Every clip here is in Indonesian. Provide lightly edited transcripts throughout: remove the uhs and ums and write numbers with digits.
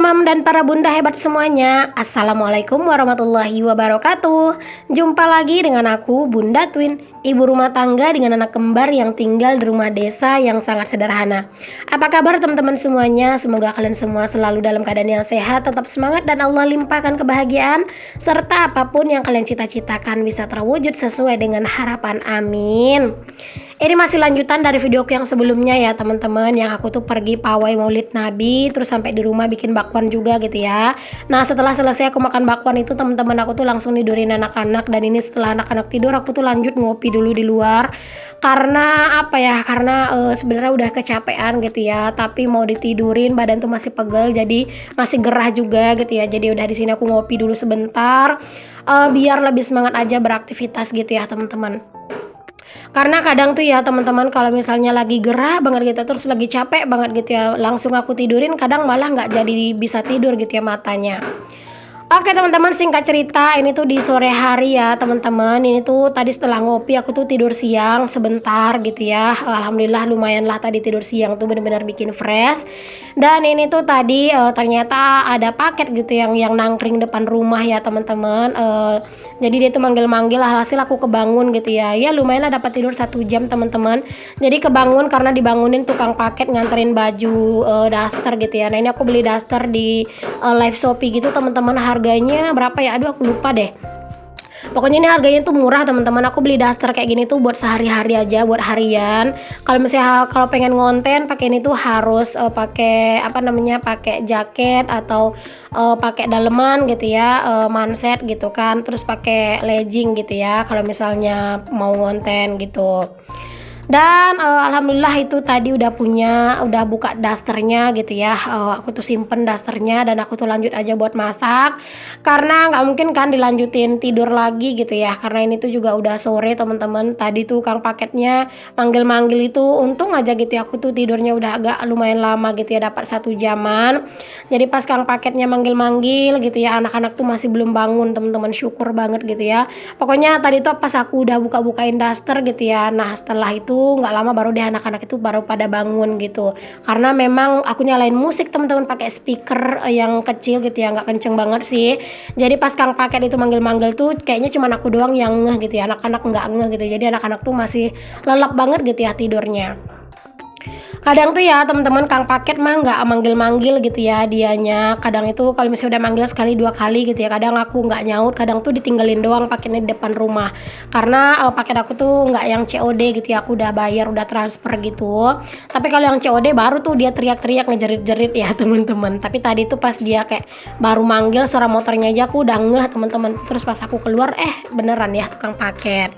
mam dan para bunda hebat semuanya, Assalamualaikum warahmatullahi wabarakatuh. Jumpa lagi dengan aku, Bunda Twin, ibu rumah tangga dengan anak kembar yang tinggal di rumah desa yang sangat sederhana. Apa kabar teman-teman semuanya? Semoga kalian semua selalu dalam keadaan yang sehat, tetap semangat dan Allah limpahkan kebahagiaan, serta apapun yang kalian cita-citakan bisa terwujud sesuai dengan harapan, amin. Ini masih lanjutan dari videoku yang sebelumnya ya teman-teman, yang aku tuh pergi pawai Maulid Nabi, terus sampai di rumah bikin bakwan juga gitu ya. Nah, setelah selesai aku makan bakwan itu teman-teman, aku tuh langsung tidurin anak-anak, dan ini setelah anak-anak tidur aku tuh lanjut ngopi dulu di luar. Karena apa ya? Karena sebenarnya udah kecapean gitu ya, tapi mau ditidurin badan tuh masih pegel, jadi masih gerah juga gitu ya. Jadi udah di sini aku ngopi dulu sebentar, biar lebih semangat aja beraktivitas gitu ya teman-teman. Karena kadang tuh ya teman-teman, kalau misalnya lagi gerah banget gitu, terus lagi capek banget gitu ya, langsung aku tidurin, kadang malah nggak jadi bisa tidur gitu ya matanya. Oke teman-teman, singkat cerita, ini tuh di sore hari ya teman-teman. Ini tuh tadi setelah ngopi aku tuh tidur siang sebentar gitu ya. Alhamdulillah lumayan lah tadi tidur siang tuh benar-benar bikin fresh. Dan ini tuh tadi ternyata ada paket gitu yang nangkring depan rumah ya teman-teman. Jadi dia tuh manggil-manggil, hasil aku kebangun gitu ya. Ya lumayan lah dapat tidur 1 jam teman-teman. Jadi kebangun karena dibangunin tukang paket nganterin baju daster gitu ya. Nah ini aku beli daster di live Shopee gitu teman-teman. Harganya berapa ya? Aduh aku lupa deh. Pokoknya ini harganya tuh murah teman-teman. Aku beli daster kayak gini tuh buat sehari-hari aja, buat harian. Kalau misalnya kalau pengen ngonten pakai ini tuh harus pakai apa namanya? Pakai jaket atau pakai daleman gitu ya, manset gitu kan. Terus pakai legging gitu ya kalau misalnya mau ngonten gitu. Dan alhamdulillah itu tadi udah buka dasternya gitu ya. Aku tuh simpen dasternya dan aku tuh lanjut aja buat masak, karena nggak mungkin kan dilanjutin tidur lagi gitu ya, karena ini tuh juga udah sore teman-teman. Tadi tuh kang paketnya manggil-manggil itu, untung aja gitu ya, aku tuh tidurnya udah agak lumayan lama gitu ya, dapat 1 jaman. Jadi pas kang paketnya manggil-manggil gitu ya, anak-anak tuh masih belum bangun teman-teman, syukur banget gitu ya. Pokoknya tadi tuh pas aku udah buka-bukain daster gitu ya, nah setelah itu nggak lama baru deh anak-anak itu baru pada bangun gitu, karena memang aku nyalain musik teman-teman pakai speaker yang kecil gitu ya, nggak kenceng banget sih. Jadi pas kang paket itu manggil-manggil tuh kayaknya cuma aku doang yang ngeh gitu ya, anak-anak nggak ngeh gitu. Jadi anak-anak tuh masih lelap banget gitu ya tidurnya. Kadang tuh ya teman-teman, kang paket mah nggak manggil-manggil gitu ya dianya. Kadang itu kalau misalnya udah manggil sekali 2 kali gitu ya, kadang aku nggak nyaut, kadang tuh ditinggalin doang paketnya di depan rumah. Karena paket aku tuh nggak yang COD gitu ya, aku udah bayar, udah transfer gitu. Tapi kalau yang COD baru tuh dia teriak-teriak ngejerit-jerit ya teman-teman. Tapi tadi tuh pas dia kayak baru manggil suara motornya aja aku udah ngeh teman-teman. Terus pas aku keluar beneran ya tukang paket.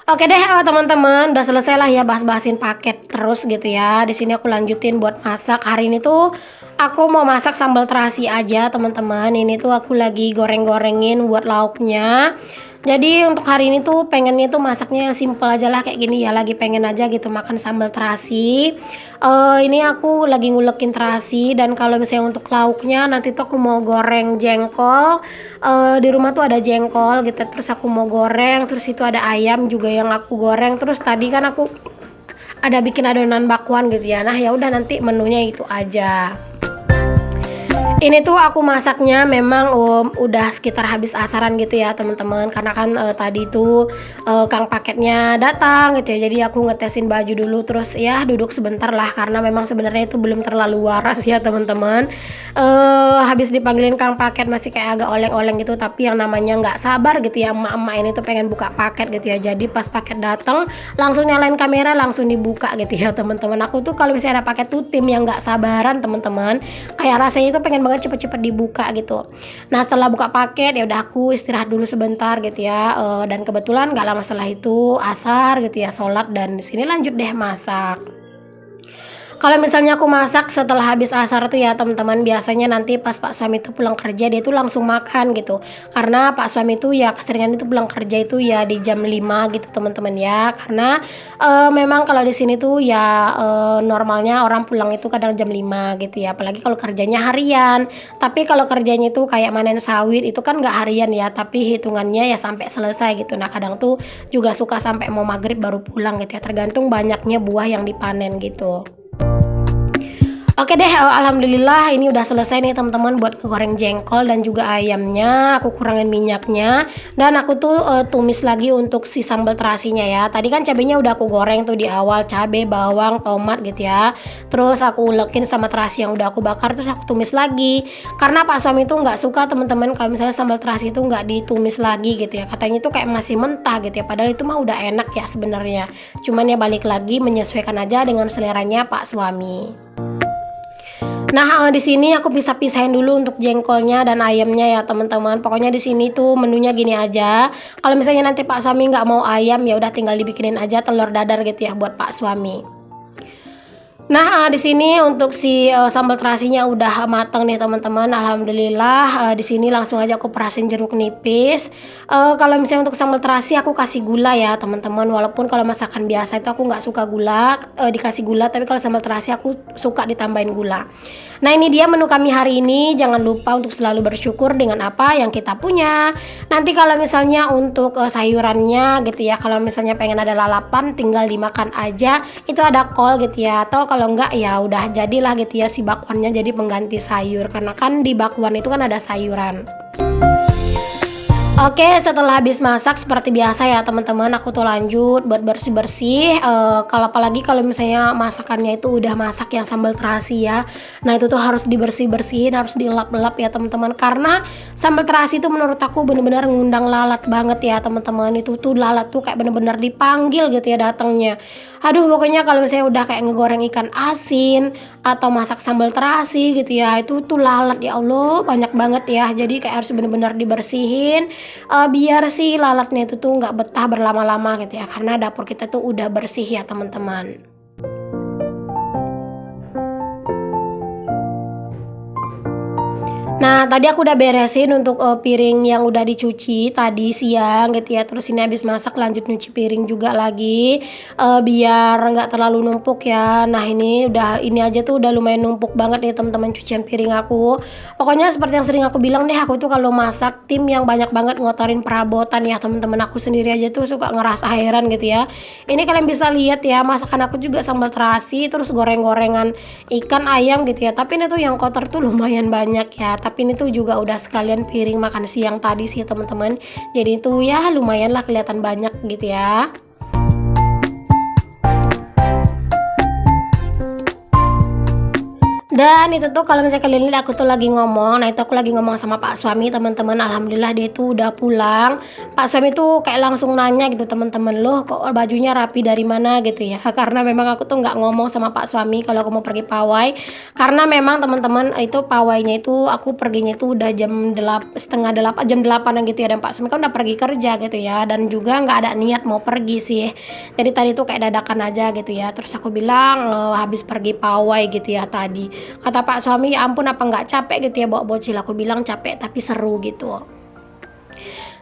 Oke deh teman-teman, udah selesai lah ya bahas-bahasin paket terus gitu ya. Di sini aku lanjutin buat masak. Hari ini tuh aku mau masak sambal terasi aja teman-teman. Ini tuh aku lagi goreng-gorengin buat lauknya. Jadi untuk hari ini tuh pengennya tuh masaknya yang simple aja lah kayak gini ya. Lagi pengen aja gitu makan sambal terasi. Ini aku lagi ngulekin terasi, dan kalau misalnya untuk lauknya nanti tuh aku mau goreng jengkol. Di rumah tuh ada jengkol gitu, terus aku mau goreng. Terus itu ada ayam juga yang aku goreng. Terus tadi kan aku ada bikin adonan bakwan gitu ya. Nah ya udah, nanti menunya itu aja. Ini tuh aku masaknya memang udah sekitar habis asaran gitu ya teman-teman, karena kan tadi tuh kang paketnya datang gitu ya. Jadi aku ngetesin baju dulu, terus ya duduk sebentar lah, karena memang sebenarnya itu belum terlalu waras ya teman-teman. Habis dipanggilin kang paket masih kayak agak oleng-oleng gitu, tapi yang namanya nggak sabar gitu ya, emak-emak ini tuh pengen buka paket gitu ya. Jadi pas paket datang langsung nyalain kamera, langsung dibuka gitu ya teman-teman. Aku tuh kalau misalnya ada paket tuh tim yang nggak sabaran teman-teman, kayak rasanya itu pengen banget cepet-cepet dibuka gitu. Nah setelah buka paket ya udah aku istirahat dulu sebentar gitu ya. Dan kebetulan nggak lama setelah itu asar gitu ya, sholat, dan di sini lanjut deh masak. Kalau misalnya aku masak setelah habis asar tuh ya teman-teman, biasanya nanti pas Pak suami itu pulang kerja dia tuh langsung makan gitu. Karena Pak suami itu ya keseringan itu pulang kerja itu ya di jam 5 gitu teman-teman ya. Karena memang kalau di sini tuh ya normalnya orang pulang itu kadang jam 5 gitu ya. Apalagi kalau kerjanya harian. Tapi kalau kerjanya itu kayak manen sawit itu kan nggak harian ya, tapi hitungannya ya sampai selesai gitu. Nah kadang tuh juga suka sampai mau maghrib baru pulang gitu ya. Tergantung banyaknya buah yang dipanen gitu. Oke deh, alhamdulillah ini udah selesai nih teman-teman buat goreng jengkol dan juga ayamnya. Aku kurangin minyaknya dan aku tuh tumis lagi untuk si sambal terasinya ya. Tadi kan cabenya udah aku goreng tuh di awal, cabe, bawang, tomat gitu ya. Terus aku ulekin sama terasi yang udah aku bakar, terus aku tumis lagi. Karena Pak suami tuh nggak suka teman-teman kalau misalnya sambal terasi itu nggak ditumis lagi gitu ya. Katanya tuh kayak masih mentah gitu ya. Padahal itu mah udah enak ya sebenarnya. Cuman ya balik lagi menyesuaikan aja dengan seleranya Pak suami. Nah, di sini aku pisah-pisahin dulu untuk jengkolnya dan ayamnya ya teman-teman. Pokoknya di sini tuh menunya gini aja. Kalau misalnya nanti Pak suami nggak mau ayam ya udah tinggal dibikinin aja telur dadar gitu ya buat Pak suami. Nah, di sini untuk si sambal terasinya udah matang nih teman-teman. Alhamdulillah, di sini langsung aja aku perasin jeruk nipis. Kalau misalnya untuk sambal terasi aku kasih gula ya teman-teman. Walaupun kalau masakan biasa itu aku nggak suka gula, dikasih gula. Tapi kalau sambal terasi aku suka ditambahin gula. Nah, ini dia menu kami hari ini. Jangan lupa untuk selalu bersyukur dengan apa yang kita punya. Nanti kalau misalnya untuk sayurannya gitu ya, kalau misalnya pengen ada lalapan tinggal dimakan aja. Itu ada kol gitu ya. Atau kalau enggak ya udah jadilah gitu ya si bakwannya jadi pengganti sayur. Karena kan di bakwan itu kan ada sayuran. Oke, setelah habis masak seperti biasa ya teman-teman, aku tuh lanjut buat bersih-bersih. Kalau apalagi kalau misalnya masakannya itu udah masak yang sambal terasi ya. Nah, itu tuh harus dibersih-bersihin, harus dilap-lap ya teman-teman. Karena sambal terasi itu menurut aku bener-bener ngundang lalat banget ya teman-teman. Itu tuh lalat tuh kayak bener-bener dipanggil gitu ya datangnya. Aduh, pokoknya kalau misalnya udah kayak ngegoreng ikan asin atau masak sambal terasi gitu ya, itu tuh lalat ya Allah banyak banget ya. Jadi kayak harus bener-bener dibersihin. Biar si lalatnya itu tuh nggak betah berlama-lama gitu ya, karena dapur kita tuh udah bersih ya teman-teman. Nah, tadi aku udah beresin untuk piring yang udah dicuci tadi siang gitu ya. Terus ini habis masak lanjut nyuci piring juga lagi, biar nggak terlalu numpuk ya. Nah, ini aja tuh udah lumayan numpuk banget nih teman-teman cucian piring aku. Pokoknya seperti yang sering aku bilang deh, aku tuh kalau masak tim yang banyak banget ngotorin perabotan ya teman-teman. Aku sendiri aja tuh suka ngerasa heran gitu ya. Ini kalian bisa lihat ya, masakan aku juga sambal terasi, terus goreng-gorengan ikan ayam gitu ya. Tapi ini tuh yang kotor tuh lumayan banyak ya. Tapi ini tuh juga udah sekalian piring makan siang tadi sih teman-teman. Jadi itu ya lumayan lah kelihatan banyak gitu ya. Dan itu tuh kalau misalnya kalian lihat aku tuh lagi ngomong, nah itu aku lagi ngomong sama Pak suami teman-teman. Alhamdulillah dia itu udah pulang. Pak suami tuh kayak langsung nanya gitu teman-teman, loh kok bajunya rapi dari mana gitu ya. Karena memang aku tuh nggak ngomong sama Pak suami kalau aku mau pergi pawai. Karena memang teman-teman itu pawainya itu aku perginya itu udah jam 8, setengah 8, jam 8 gitu ya. Dan Pak suami kan udah pergi kerja gitu ya. Dan juga nggak ada niat mau pergi sih. Jadi tadi tuh kayak dadakan aja gitu ya. Terus aku bilang habis pergi pawai gitu ya tadi. Kata Pak suami, ya ampun apa nggak capek gitu ya bawa bocil. Aku bilang capek tapi seru gitu.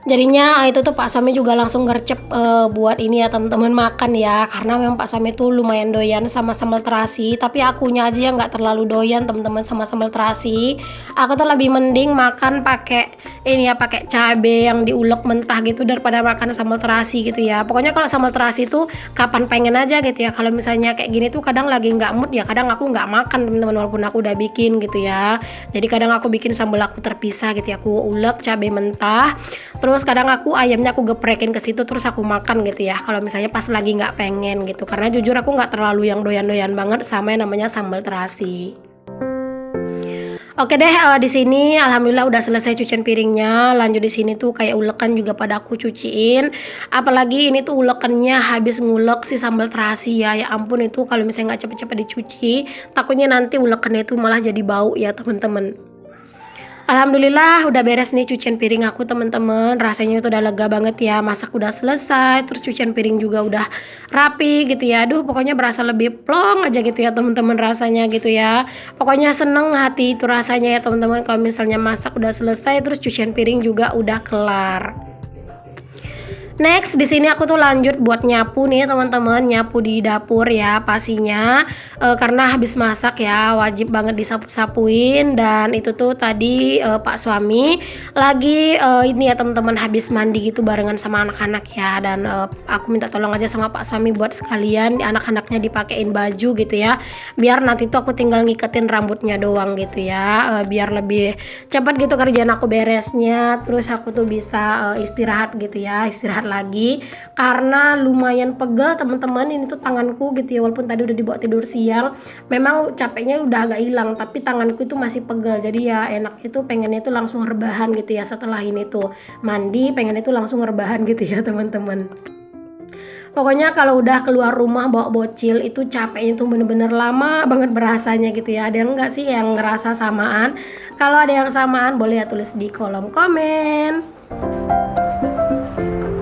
Jadinya itu tuh Pak suami juga langsung gercep buat ini ya teman-teman makan ya, karena memang Pak suami tuh lumayan doyan sama sambal terasi, tapi akunya aja yang nggak terlalu doyan teman-teman sama sambal terasi. Aku tuh lebih mending makan pakai ini ya, pakai cabe yang diulek mentah gitu daripada makan sambal terasi gitu ya. Pokoknya kalau sambal terasi tuh kapan pengen aja gitu ya. Kalau misalnya kayak gini tuh kadang lagi nggak mood ya, kadang aku nggak makan teman-teman walaupun aku udah bikin gitu ya. Jadi kadang aku bikin sambal aku terpisah gitu ya, aku ulek cabe mentah. Terus kadang aku ayamnya aku geprekin ke situ terus aku makan gitu ya. Kalau misalnya pas lagi nggak pengen gitu. Karena jujur aku nggak terlalu yang doyan-doyan banget sama yang namanya sambal terasi. Oke deh, di sini alhamdulillah udah selesai cucian piringnya. Lanjut di sini tuh kayak ulekan juga pada aku cuciin. Apalagi ini tuh ulekannya habis ngulek si sambal terasi ya. Ya ampun itu kalau misalnya nggak cepet-cepet dicuci, takutnya nanti ulekannya itu malah jadi bau ya teman-teman. Alhamdulillah udah beres nih cucian piring aku teman-teman. Rasanya itu udah lega banget ya. Masak udah selesai, terus cucian piring juga udah rapi gitu ya. Aduh pokoknya berasa lebih plong aja gitu ya teman-teman rasanya gitu ya. Pokoknya seneng hati itu rasanya ya teman-teman kalau misalnya masak udah selesai terus cucian piring juga udah kelar. Next, di sini aku tuh lanjut buat nyapu nih teman-teman, nyapu di dapur ya pastinya, karena habis masak ya wajib banget disapu-sapuin. Dan itu tuh tadi Pak suami lagi ini ya teman-teman, habis mandi gitu barengan sama anak-anak ya. Dan aku minta tolong aja sama Pak suami buat sekalian anak-anaknya dipakein baju gitu ya, biar nanti tuh aku tinggal ngiketin rambutnya doang gitu ya, biar lebih cepat gitu kerjaan aku beresnya. Terus aku tuh bisa istirahat gitu ya, istirahat lagi karena lumayan pegel teman-teman. Ini tuh tanganku gitu ya, walaupun tadi udah dibawa tidur siang, memang capeknya udah agak hilang tapi tanganku itu masih pegel. Jadi ya enak itu pengennya itu langsung rebahan gitu ya, setelah ini tuh mandi pengen itu langsung rebahan gitu ya teman-teman. Pokoknya kalau udah keluar rumah bawa bocil itu capeknya tuh bener-bener lama banget berasanya gitu ya. Ada yang enggak sih yang ngerasa samaan? Kalau ada yang samaan boleh ya tulis di kolom komen.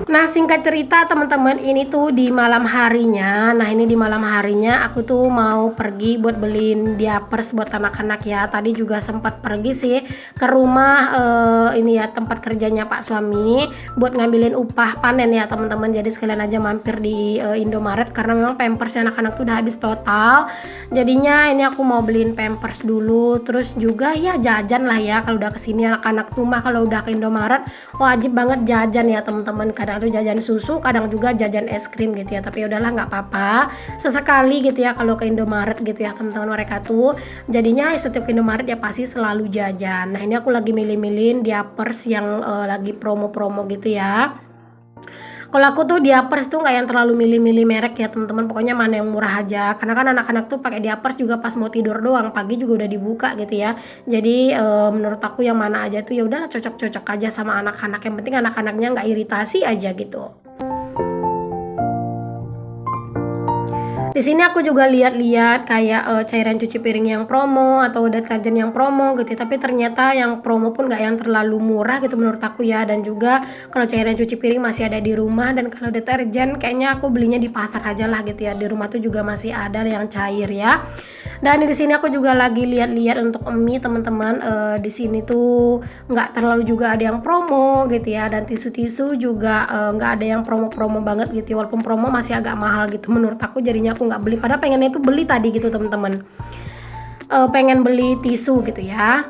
Nah, singkat cerita teman-teman, ini tuh di malam harinya. Nah, ini di malam harinya aku tuh mau pergi buat beliin diapers buat anak-anak ya. Tadi juga sempat pergi sih ke rumah ini ya, tempat kerjanya Pak suami buat ngambilin upah panen ya teman-teman. Jadi sekalian aja mampir di Indomaret karena memang pampersnya anak-anak tuh udah habis total. Jadinya ini aku mau beliin pampers dulu, terus juga ya jajan lah ya. Kalau udah kesini anak-anak tuh mah kalau udah ke Indomaret wajib banget jajan ya teman-teman. Kadang tuh jajan susu, kadang juga jajan es krim gitu ya, tapi udahlah nggak apa-apa sesekali gitu ya kalau ke Indomaret gitu ya teman-teman. Mereka tuh jadinya setiap ke Indomaret ya pasti selalu jajan. Nah, ini aku lagi milih-milihin diapers yang lagi promo-promo gitu ya. Kalau aku tuh diapers tuh nggak yang terlalu milih-milih merek ya teman-teman, pokoknya mana yang murah aja. Karena kan anak-anak tuh pakai diapers juga pas mau tidur doang, pagi juga udah dibuka gitu ya. Jadi menurut aku yang mana aja tuh ya udahlah cocok-cocok aja sama anak-anak. Yang penting anak-anaknya nggak iritasi aja gitu. Di sini aku juga lihat-lihat kayak cairan cuci piring yang promo atau deterjen yang promo gitu ya. Tapi ternyata yang promo pun nggak yang terlalu murah gitu menurut aku ya. Dan juga kalau cairan cuci piring masih ada di rumah, dan kalau deterjen kayaknya aku belinya di pasar aja lah gitu ya. Di rumah tuh juga masih ada yang cair ya. Dan di sini aku juga lagi lihat-lihat untuk mie teman-teman. Di sini tuh nggak terlalu juga ada yang promo gitu ya. Dan tisu-tisu juga nggak ada yang promo-promo banget gitu ya. Walaupun promo masih agak mahal gitu menurut aku, jadinya aku nggak beli. Padahal pengennya itu beli tadi gitu teman-teman. Pengen beli tisu gitu ya.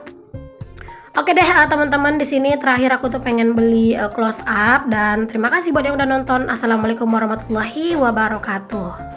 Oke deh teman-teman, di sini terakhir aku tuh pengen beli close up. Dan terima kasih buat yang udah nonton. Assalamualaikum warahmatullahi wabarakatuh.